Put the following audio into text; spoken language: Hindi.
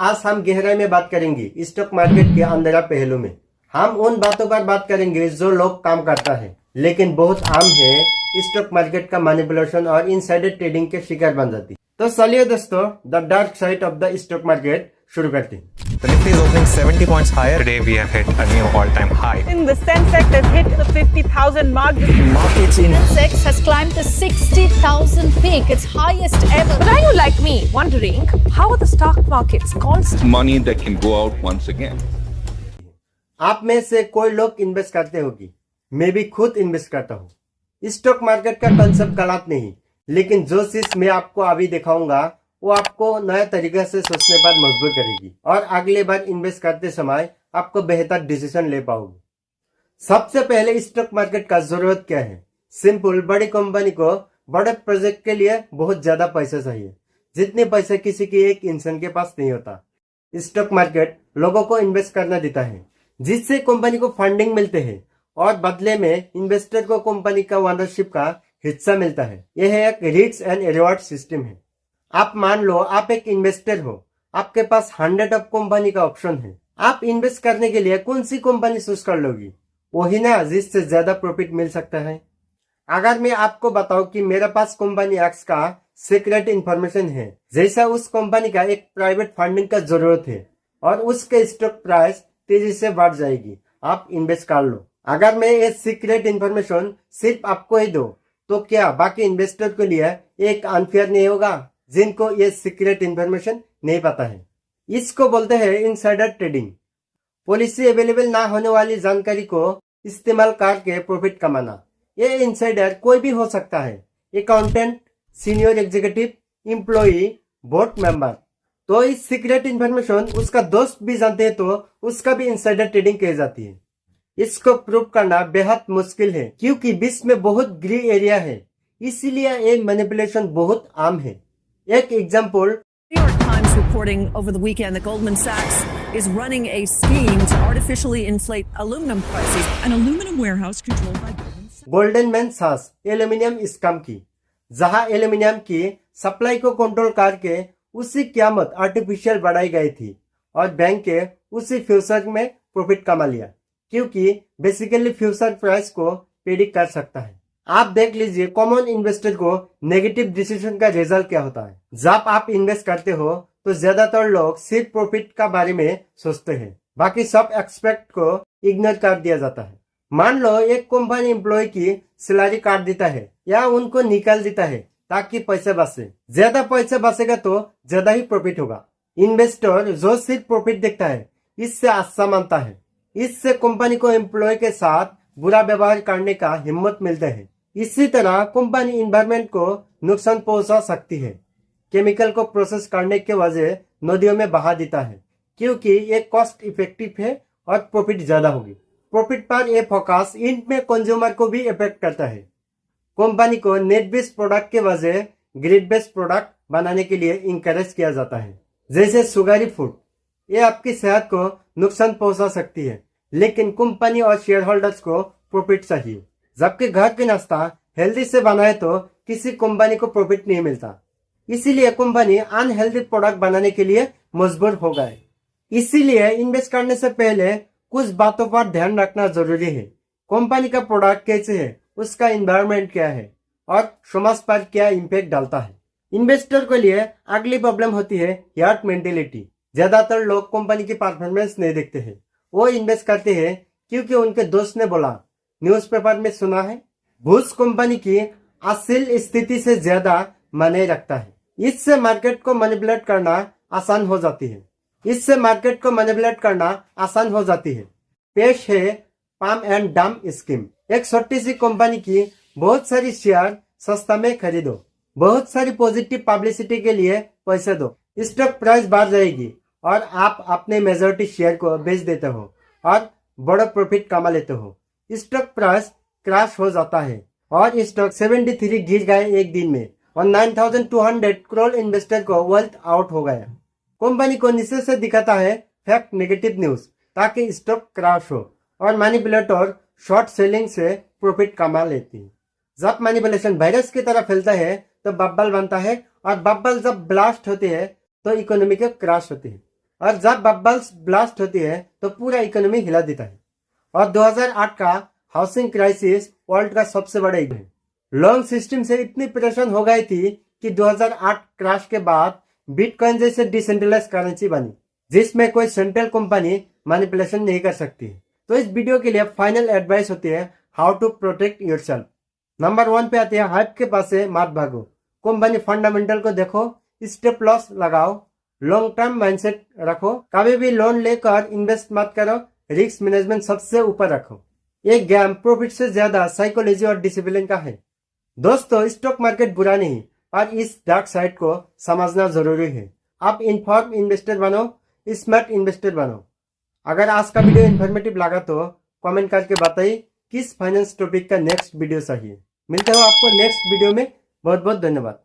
आज हम गहराई में बात करेंगे स्टॉक मार्केट के अंदर पहलू में। हम उन बातों पर बात करेंगे जो लोग काम करता है लेकिन बहुत आम है, स्टॉक मार्केट का मैनिपुलेशन और इनसाइडर ट्रेडिंग के शिकार बन जाती। तो चलिए दोस्तों, the dark side of the stock market शुरू करते हैं। The Nifty is opening 70 points higher. Today we have hit a new all-time high. In the Sensex has hit the 50,000 mark. Markets in Sensex has climbed the 60,000 peak, its highest ever. But are you like me, wondering how are the stock markets constantly? Money that can go out once again. आप में से कोई लोग इन्वेस्ट करते होगी, मैं भी खुद इन्वेस्ट करता हूँ। स्टॉक मार्केट का कंसेप्ट गलत नहीं, लेकिन जो चीज मैं आपको अभी दिखाऊंगा वो आपको नया तरीके से सोचने पर मजबूर करेगी और अगली बार इन्वेस्ट करते समय आपको बेहतर डिसीजन ले पाओगे। सबसे पहले स्टॉक मार्केट का जरूरत क्या है? सिंपल, बड़ी कंपनी को बड़े प्रोजेक्ट के लिए बहुत ज्यादा पैसा चाहिए, जितने पैसे किसी के एक इंसान के पास नहीं होता। स्टॉक मार्केट लोगों को इन्वेस्ट करना देता है, जिससे कंपनी को फंडिंग मिलते हैं और बदले में इन्वेस्टर को कंपनी का ओनरशिप का हिस्सा मिलता है। यह एक रिस्क एंड रिवॉर्ड सिस्टम है। आप मान लो आप एक इन्वेस्टर हो, आपके पास 100 ऑफ कंपनी का ऑप्शन है। आप इन्वेस्ट करने के लिए कौन सी कंपनी चूज कर लोगी? वही ना जिससे ज्यादा प्रॉफिट मिल सकता है। अगर मैं आपको बताऊं कि मेरे पास कंपनी एक्स का सीक्रेट इंफॉर्मेशन है, जैसा उस कंपनी का एक प्राइवेट फंडिंग का जरूरत है और उसके स्टॉक प्राइस तेजी से बढ़ जाएगी, आप इन्वेस्ट कर लो। अगर मैं ये सीक्रेट इंफॉर्मेशन सिर्फ आपको ही दो तो क्या बाकी इन्वेस्टर के लिए एक अनफेयर नहीं होगा, जिनको ये सीक्रेट इंफॉर्मेशन नहीं पता है? इसको बोलते हैं इनसाइडर ट्रेडिंग। पॉलिसी अवेलेबल ना होने वाली जानकारी को इस्तेमाल करके प्रॉफिट कमाना। ये इनसाइडर कोई भी हो सकता है, accountant, senior executive, employee, board member. तो इस सीक्रेट इंफॉर्मेशन उसका दोस्त भी जानते हैं तो उसका भी इनसाइडर ट्रेडिंग कही जाती है। इसको प्रूव करना बेहद मुश्किल है क्योंकि बीच में बहुत ग्रे एरिया है, इसीलिए ये मैनिपुलेशन बहुत आम है। एक example, New York Times reporting over the weekend that Goldman Sachs is running a scheme to artificially inflate aluminum prices. An aluminum warehouse controlled by Goldman Sachs. Goldman सैक्स एल्यूमिनियम स्कैम की, जहां एल्यूमिनियम की सप्लाई को कंट्रोल करके उसी कीमत आर्टिफिशियल बढ़ाई गई थी और बैंक के उसी फ्यूचर में प्रॉफिट कमा लिया, क्योंकि बेसिकली फ्यूचर प्राइस को प्रेडिक्ट कर सकता है। आप देख लीजिए कॉमन इन्वेस्टर को नेगेटिव डिसीजन का रिजल्ट क्या होता है। जब आप इन्वेस्ट करते हो तो ज्यादातर लोग सिर्फ प्रॉफिट का बारे में सोचते हैं, बाकी सब एक्सपेक्ट को इग्नोर कर दिया जाता है। मान लो एक कंपनी एम्प्लॉय की सैलरी काट देता है या उनको निकाल देता है ताकि पैसे बचे। ज्यादा पैसे बचेगा तो ज्यादा ही प्रॉफिट होगा। इन्वेस्टर जो सिर्फ प्रॉफिट देखता है इससे आशा मानता है, इससे कंपनी को एम्प्लॉय के साथ बुरा व्यवहार करने का हिम्मत मिलता है। इसी तरह कंपनी इन्वायरमेंट को नुकसान पहुंचा सकती है। केमिकल को प्रोसेस करने के वजह नदियों में बहा देता है क्योंकि ये कॉस्ट इफेक्टिव है और प्रॉफिट ज्यादा होगी। प्रॉफिट पर ये फोकस इंड में कंज्यूमर को भी इफेक्ट करता है। कंपनी को नेट बेस्ड प्रोडक्ट के वजह ग्रिड बेस्ड प्रोडक्ट बनाने के लिए इंकरेज किया जाता है, जैसे सुगरी फूड। ये आपकी सेहत को नुकसान पहुंचा सकती है, लेकिन कंपनी और शेयर होल्डर्स को प्रॉफिट चाहिए। जबकि घर के नाश्ता हेल्दी से बनाए तो किसी कंपनी को प्रॉफिट नहीं मिलता, इसीलिए कंपनी अनहेल्दी प्रोडक्ट बनाने के लिए मजबूर हो गए। इसीलिए इन्वेस्ट करने से पहले कुछ बातों पर ध्यान रखना जरूरी है। कंपनी का प्रोडक्ट कैसे है, उसका एनवायरनमेंट क्या है और समाज पर क्या इम्पैक्ट डालता है। इन्वेस्टर के लिए अगली प्रॉब्लम होती है यार्ड मेंटेलिटी। ज्यादातर लोग कंपनी की परफॉर्मेंस नहीं देखते हैं, वो इन्वेस्ट करते हैं क्योंकि उनके दोस्त ने बोला, न्यूज़पेपर में सुना है। बुश कंपनी की असल स्थिति से ज्यादा मायने रखता है। इससे मार्केट को मैनिपुलेट करना आसान हो जाती है। पेश है पम्प एंड डंप स्कीम। एक छोटी सी कंपनी की बहुत सारी शेयर सस्ता में खरीदो, बहुत सारी पॉजिटिव पब्लिसिटी के लिए पैसे दो, स्टॉक प्राइस बढ़ जाएगी और आप अपने मेजॉरिटी शेयर को बेच देते हो और बड़ा प्रॉफिट कमा लेते हो। स्टॉक प्राइस क्रैश हो जाता है और स्टॉक 73 गिर गए एक दिन में और 9,200 करोड़ इन्वेस्टर को वेल्थ आउट हो गया। कंपनी को नीचे से दिखाता है फैक्ट नेगेटिव न्यूज ताकि स्टॉक क्रैश हो और मैनिपुलेटर शॉर्ट सेलिंग से प्रॉफिट कमा लेती है। जब मैनिपुलेशन वायरस की तरह फैलता है तो बबल बनता है और बबल जब ब्लास्ट होते हैं तो इकोनॉमी के क्रैश होती है। और जब बबल्स ब्लास्ट होती है तो पूरा इकोनॉमी हिला देता है। और 2008 का हाउसिंग क्राइसिस वर्ल्ड का सबसे बड़ा इवेंट है। लॉन्ग सिस्टम से इतनी परेशान हो गई थी कि 2008 क्रैश के बाद बिटकॉइन जैसे डिसेंट्रलाइज करेंसी बनी, जिसमें कोई सेंट्रल कंपनी मैनिपुलेशन नहीं कर सकती। तो इस वीडियो के लिए फाइनल एडवाइस होती है how to protect yourself. Number 1 पे आते हैं हाइप के पास से मत भागो। कंपनी फंडामेंटल को देखो, स्टॉप लॉस लगाओ, लॉन्ग टर्म माइंडसेट रखो, कभी भी लोन लेकर इन्वेस्ट मत करो, रिस्क मैनेजमेंट सबसे ऊपर रखो। ये गेम प्रॉफिट से ज्यादा साइकोलॉजी और डिसिप्लिन का है। दोस्तों, स्टॉक मार्केट बुरा नहीं और इस डार्क साइड को समझना जरूरी है। आप इन्फॉर्म इन्वेस्टर बनो, स्मार्ट इन्वेस्टर बनो। अगर आज का वीडियो इन्फॉर्मेटिव लगा तो कमेंट करके बताइए किस फाइनेंस टॉपिक का नेक्स्ट वीडियो चाहिए। मिलते हो आपको नेक्स्ट वीडियो में। बहुत बहुत धन्यवाद।